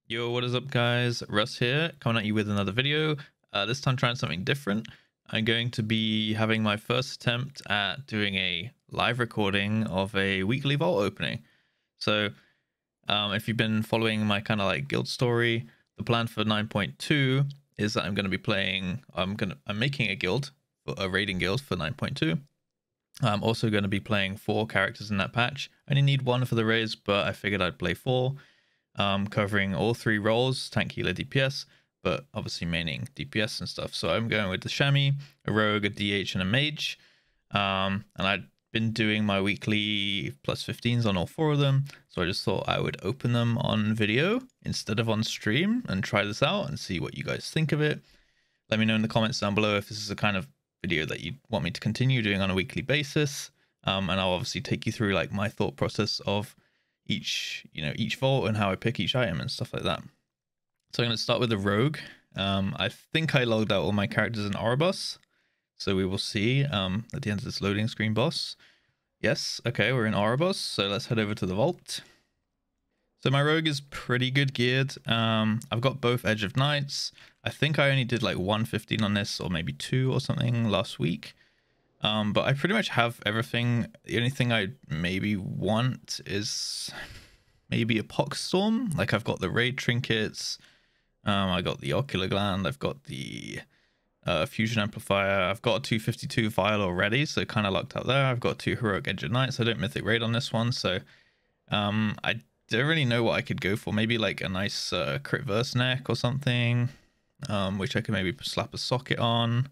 Yo, what is up guys? Russ here, coming at you with another video. This time trying something different. I'm going to be having my first attempt at doing a live recording of a weekly vault opening. So if you've been following my kind of like guild story, the plan for 9.2 is that I'm going to be playing, I'm making a guild, a raiding guild for 9.2. I'm also going to be playing 4 characters in that patch. I only need 1 for the raids, but I figured I'd play 4. Covering all 3 roles, tank, healer, DPS, but obviously maining DPS and stuff. So I'm going with the Chamois, a rogue, a DH, and a mage. And I'd been doing my weekly plus 15s on all 4 of them, so I just thought I would open them on video instead of on stream and try this out and see what you guys think of it. Let me know in the comments down below if this is a kind of video that you want me to continue doing on a weekly basis. And I'll obviously take you through like my thought process of each vault and how I pick each item and stuff like that. So I'm going to start with the rogue. I think I logged out all my characters in Ouroboros, so we will see at the end of this loading screen boss. Yes, okay, we're in Ouroboros, so let's head over to the vault. So my rogue is pretty good geared. I've got both Edge of Knights. I think I only did like 115 on this, or maybe 2 or something last week. But I pretty much have everything. The only thing I maybe want is maybe a Poxstorm. Like I've got the raid trinkets, I got the ocular gland, I've got the fusion amplifier, I've got a 252 vial already, so kind of locked up there. I've got 2 heroic Edge of Knights. I don't mythic raid on this one, so I don't really know what I could go for. Maybe like a nice crit verse neck or something, which I could maybe slap a socket on.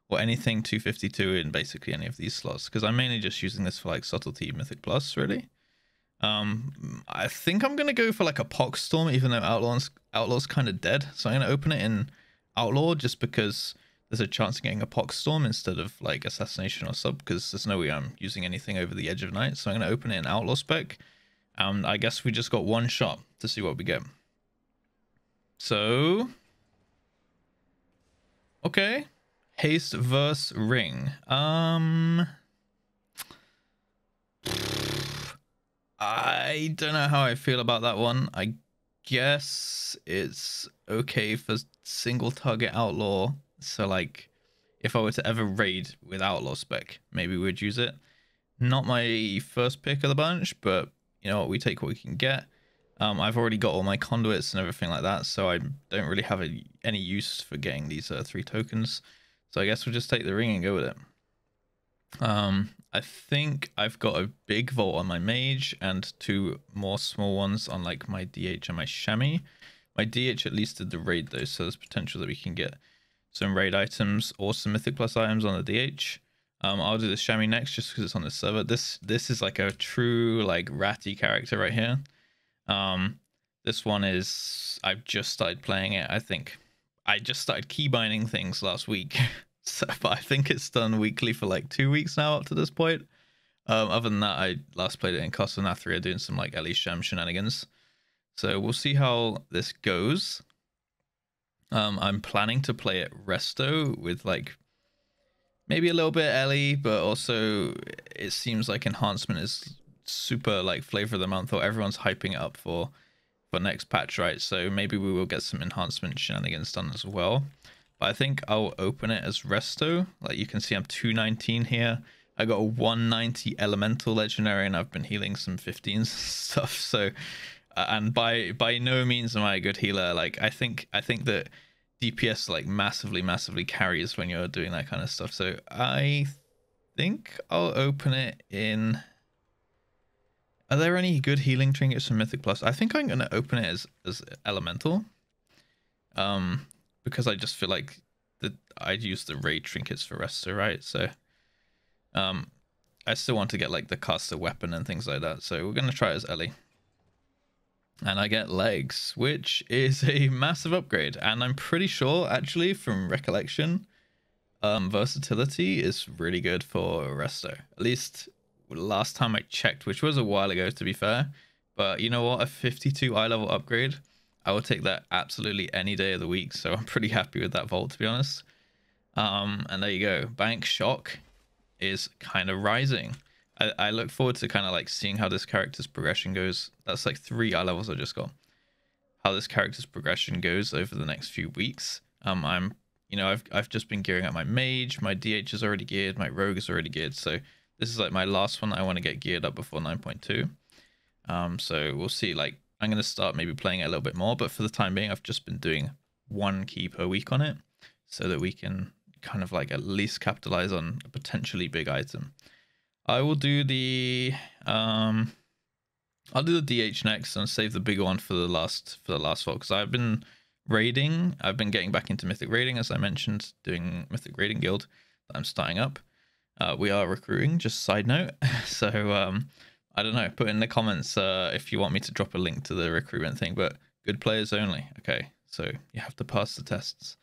Or anything 252 in basically any of these slots, because I'm mainly just using this for like subtlety, mythic plus, really. I think I'm gonna go for like a Poxstorm, even though outlaw's kind of dead. So I'm gonna open it in outlaw just because there's a chance of getting a Poxstorm instead of like assassination or sub, because there's no way I'm using anything over the Edge of Night. So I'm gonna open it in outlaw spec. I guess we just got 1 shot to see what we get. So okay. Haste verse ring. I don't know how I feel about that one. I guess it's okay for single target outlaw. So like if I were to ever raid with outlaw spec, maybe we'd use it. Not my first pick of the bunch, but you know what, we take what we can get. I've already got all my conduits and everything like that, so I don't really have any use for getting these 3 tokens. So I guess we'll just take the ring and go with it. I think I've got a big vault on my mage and 2 more small ones on like my DH and my Chamois. My DH at least did the raid though, so there's potential that we can get some raid items or some mythic plus items on the DH. I'll do the Chamois next just because it's on the server. This is like a true like ratty character right here. This one is, I've just started playing it. I think I just started keybinding things last week, so, but I think it's done weekly for like 2 weeks now up to this point. Other than that, I last played it in Costa Nathria doing some like Ellie Sham shenanigans. So we'll see how this goes. I'm planning to play it Resto with like maybe a little bit Ellie, but also it seems like enhancement is super like flavor of the month, or everyone's hyping it up for next patch, right? So maybe we will get some enhancement shenanigans done as well. But I think I'll open it as Resto. Like you can see I'm 219 here. I got a 190 elemental legendary and I've been healing some 15s stuff. So and by no means am I a good healer. Like I think that DPS like massively carries when you're doing that kind of stuff. So I think I'll open it in. Are there any good healing trinkets from Mythic Plus? I think I'm going to open it as Elemental. Because I just feel like that I'd use the raid trinkets for Resto, right? So I still want to get like the caster weapon and things like that. So we're going to try it as Ellie. And I get legs, which is a massive upgrade. And I'm pretty sure, actually, from recollection, versatility is really good for Resto. At least last time I checked, which was a while ago to be fair, but you know what, a 52 eye level upgrade, I will take that absolutely any day of the week, so I'm pretty happy with that vault to be honest. And there you go, Bank Shock is kind of rising. I look forward to kind of like seeing how this character's progression goes. That's like 3 eye levels I just got. how this character's progression goes over the next few weeks. I've just been gearing up my mage, my DH is already geared, my rogue is already geared, so this is like my last one I want to get geared up before 9.2. So we'll see. Like, I'm going to start maybe playing it a little bit more, but for the time being, I've just been doing 1 key per week on it, so that we can kind of like at least capitalize on a potentially big item. I will do the I'll do the DH next and save the bigger one for the last vault, because I've been raiding. I've been getting back into mythic raiding, as I mentioned, doing mythic raiding guild that I'm starting up. We are recruiting, just side note. So I don't know, put in the comments if you want me to drop a link to the recruitment thing, but good players only. Okay, so you have to pass the tests.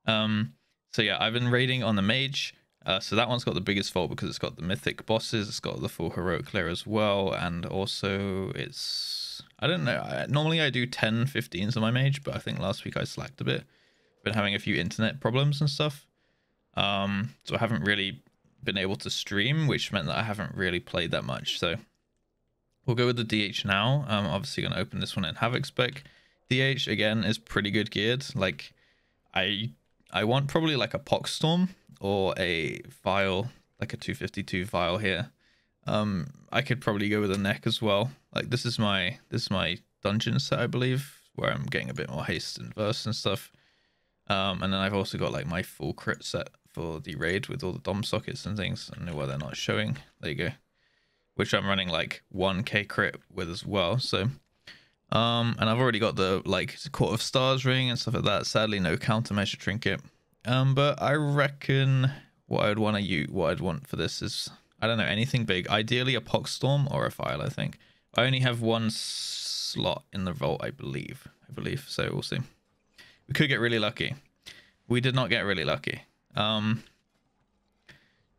So yeah, I've been raiding on the mage. So that one's got the biggest vault because it's got the mythic bosses, it's got the full heroic clear as well, and also it's, I don't know, normally I do 10 15s on my mage, but I think last week I slacked a bit. Been having a few internet problems and stuff, so I haven't really been able to stream, which meant that I haven't really played that much. So we'll go with the DH now. I'm obviously going to open this one in Havoc spec. DH again is pretty good geared. Like, I want probably like a Poxstorm or a vial, like a 252 vial here. I could probably go with a neck as well. Like, this is my dungeon set, I believe, where I'm getting a bit more haste and verse and stuff. And then I've also got like my full crit set for the raid with all the dom sockets and things. I don't know why they're not showing. There you go. Which I'm running like 1k crit with as well. So and I've already got the like Court of Stars ring and stuff like that. Sadly, no countermeasure trinket. But I reckon what I'd want for this is, I don't know, anything big. Ideally a Poxstorm or a File, I think. I only have 1 slot in the vault, I believe. So we'll see. We could get really lucky. We did not get really lucky.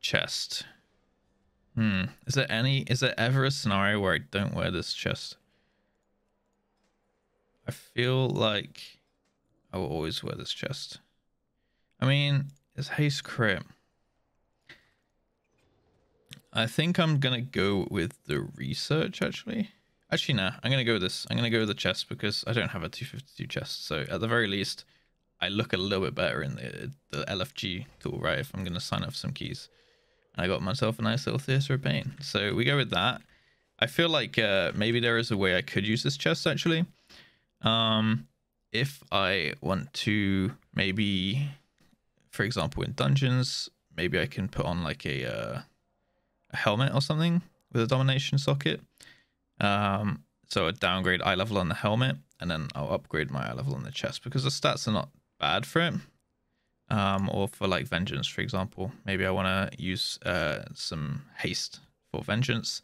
Chest. Is there ever a scenario where I don't wear this chest? I feel like I will always wear this chest. I mean, it's haste crit. I think I'm gonna go with the research, actually. Actually, nah, I'm gonna go with this. I'm gonna go with the chest because I don't have a 252 chest. So at the very least, I look a little bit better in the LFG tool, right? If I'm gonna sign up for some keys. I got myself a nice little Theatre of Pain. So we go with that. I feel like maybe there is a way I could use this chest, actually. If I want to, maybe, for example, in dungeons, maybe I can put on like a helmet or something with a domination socket. So a downgrade eye level on the helmet, and then I'll upgrade my eye level on the chest because the stats are not bad for it. Or for like vengeance, for example, maybe I want to use some haste for vengeance,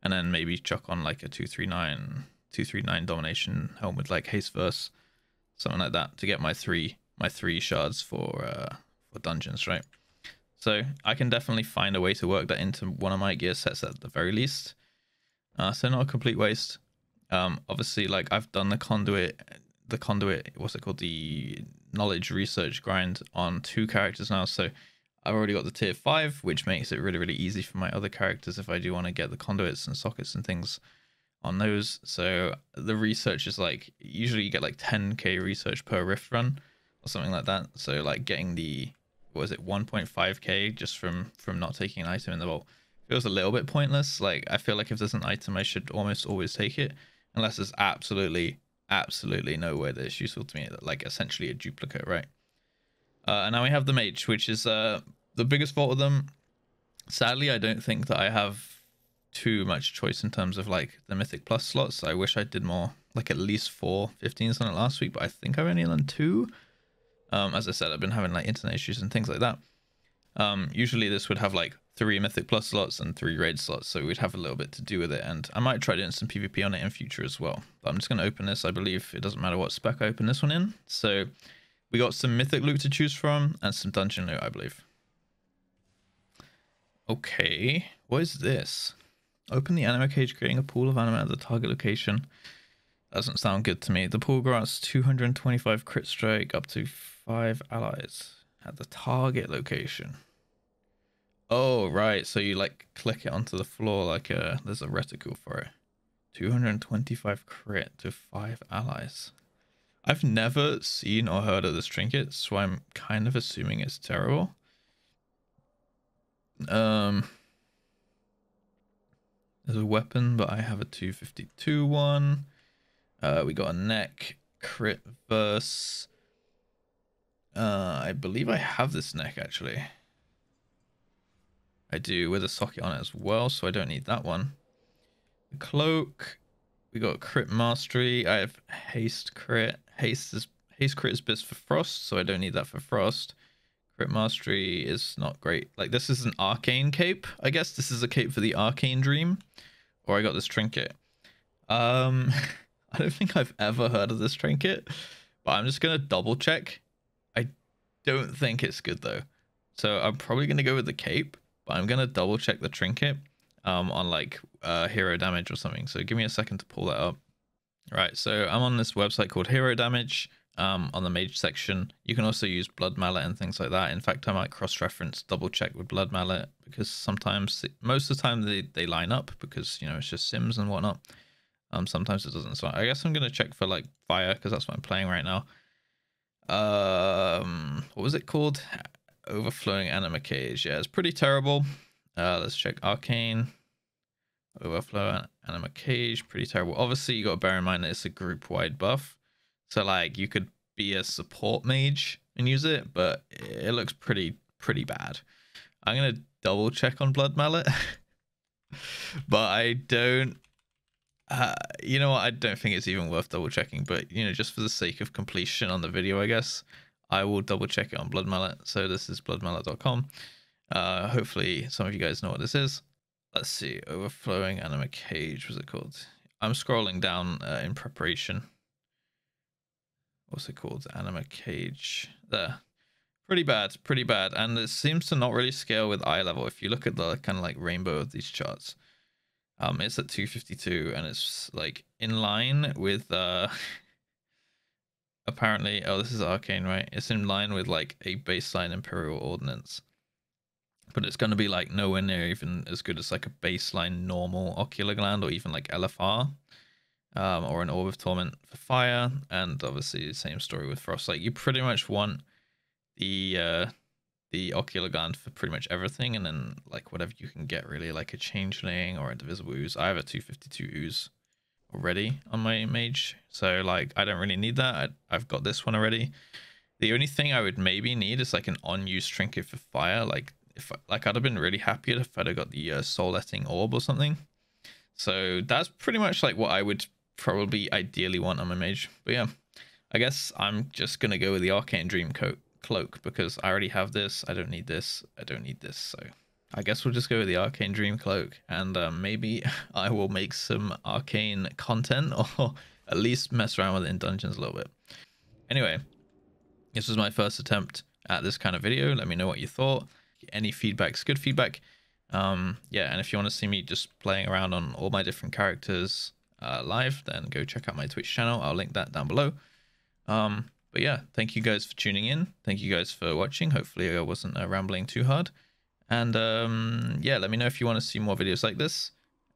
and then maybe chuck on like a 239 domination helm with like haste verse, something like that, to get my three shards for dungeons, right? So I can definitely find a way to work that into one of my gear sets at the very least. So not a complete waste. Obviously, like, I've done the conduit, what's it called, the knowledge research grind on 2 characters now, so I've already got the tier 5, which makes it really easy for my other characters if I do want to get the conduits and sockets and things on those. So the research is like, usually you get like 10k research per rift run or something like that. So like getting the, what was it, 1.5k just from not taking an item in the vault feels a little bit pointless. Like, I feel like if there's an item, I should almost always take it, unless there's absolutely no way that it's useful to me, like essentially a duplicate, right? And now we have the mage, which is the biggest vault of them. Sadly, I don't think that I have too much choice in terms of like the mythic plus slots. I wish I did more, like at least 4 15s on it last week, but I think I've only done 2. As I said, I've been having like internet issues and things like that. Usually this would have like 3 mythic plus slots and 3 raid slots, so we'd have a little bit to do with it, and I might try doing some PvP on it in future as well. But I'm just going to open this. I believe it doesn't matter what spec I open this one in. So we got some mythic loot to choose from and some dungeon loot, I believe. Okay, what is this? Open the anima cage, creating a pool of anima at the target location. Doesn't sound good to me. The pool grants 225 crit strike up to 5 allies at the target location. Oh, right. So you like click it onto the floor like there's a reticle for it. 225 crit to 5 allies. I've never seen or heard of this trinket, so I'm kind of assuming it's terrible. There's a weapon, but I have a 252 one. We got a neck crit verse. I believe I have this neck actually. I do, with a socket on it as well, so I don't need that one. The cloak. We got crit mastery. I have haste crit. Haste crit is best for frost, so I don't need that for frost. Crit mastery is not great. Like, this is an arcane cape. I guess this is a cape for the arcane dream. Or I got this trinket. I don't think I've ever heard of this trinket, but I'm just gonna double check. I don't think it's good though. So I'm probably gonna go with the cape, but I'm gonna double check the trinket on like hero damage or something. So give me a second to pull that up. Right, so I'm on this website called Hero Damage on the Mage section. You can also use Blood Mallet and things like that. In fact, I might cross-reference, double check with Blood Mallet because sometimes, most of the time they line up because, you know, it's just sims and whatnot. Sometimes it doesn't. So I guess I'm going to check for like fire because that's what I'm playing right now. What was it called? Overflowing Anima Cage. Yeah, it's pretty terrible. Let's check Arcane. Overflow Anima Cage, pretty terrible. Obviously, you got to bear in mind that it's a group-wide buff. So like you could be a support mage and use it, but it looks pretty bad. I'm going to double check on Blood Mallet. But I don't... you know what? I don't think it's even worth double checking, but you know, just for the sake of completion on the video, I guess I will double check it on Blood Mallet. So this is bloodmallet.com. Hopefully some of you guys know what this is. Let's see, Overflowing Anima Cage, was it called? I'm scrolling down in preparation. What's it called? Anima Cage. There. Pretty bad, and it seems to not really scale with eye level. If you look at the kind of like rainbow of these charts, it's at 252, and it's like in line with apparently, oh, this is Arcane, right? It's in line with like a baseline Imperial Ordnance. But it's going to be like nowhere near even as good as like a baseline normal Ocular Gland or even like LFR or an Orb of Torment for fire. And obviously the same story with frost. Like you pretty much want the Ocular Gland for pretty much everything, and then like whatever you can get really, like a Changeling or a Divisible Ooze. I have a 252 Ooze already on my mage, so like I don't really need that. I've got this one already. The only thing I would maybe need is like an on-use trinket for fire. Like if like I'd have been really happy if I'd have got the soul-letting orb or something. So that's pretty much like what I would probably ideally want on my mage. But yeah, I guess I'm just gonna go with the Arcane Dream cloak because I already have this. I don't need this. I don't need this. So I guess we'll just go with the Arcane Dream cloak, and maybe I will make some arcane content or at least mess around with it in dungeons a little bit. Anyway, this was my first attempt at this kind of video. Let me know what you thought. Any feedback's good feedback. Yeah, and if you want to see me just playing around on all my different characters live, then go check out my Twitch channel. I'll link that down below. But yeah, thank you guys for tuning in. Thank you guys for watching. Hopefully I wasn't rambling too hard. And yeah, let me know if you want to see more videos like this.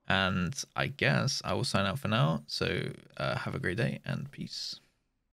And I guess I will sign out for now. So have a great day and peace.